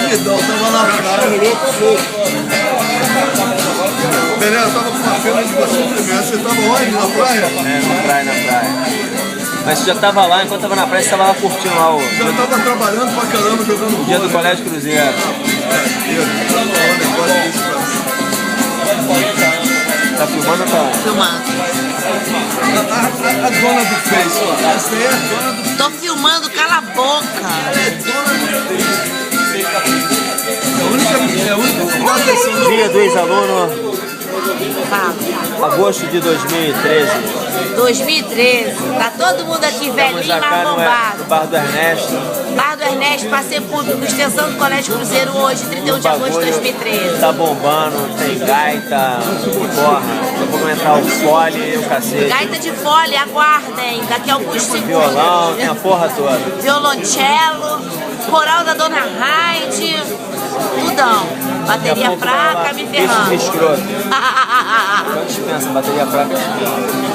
Vidal, tava na praia. Pelé, eu tava com uma pena de você primeiro. Você tava onde? Na praia? É, na praia. Mas você já tava lá, enquanto tava na praia, você tava lá curtindo lá o... Já tava trabalhando pra caramba, jogando bola. Dia do Colégio Cruzeiro. Tá filmando ou tá? Filmando. A dona do Face, ó. Essa aí é a dona do... Tô filmando, cala a boca. Ela é dona do Face. É a única Dia do ex-aluno, Fala. agosto de 2013. 2013. Tá todo mundo aqui velhinho, mas no bombado. Bar do Ernesto. Bar do Ernesto, passeio público, extensão do Colégio Cruzeiro hoje, 31 de agosto de 2013. Tá bombando, tem gaita, porra. Daqui a pouco vai entrar o fole e o cacete. Gaita de fole, aguardem, daqui a alguns segundos. Violão, tem a porra toda. Violoncelo, coral da Dona Raide, tudão. Bateria fraca, me ferrando. Escroto. Quando dispensa, bateria fraca, escroto.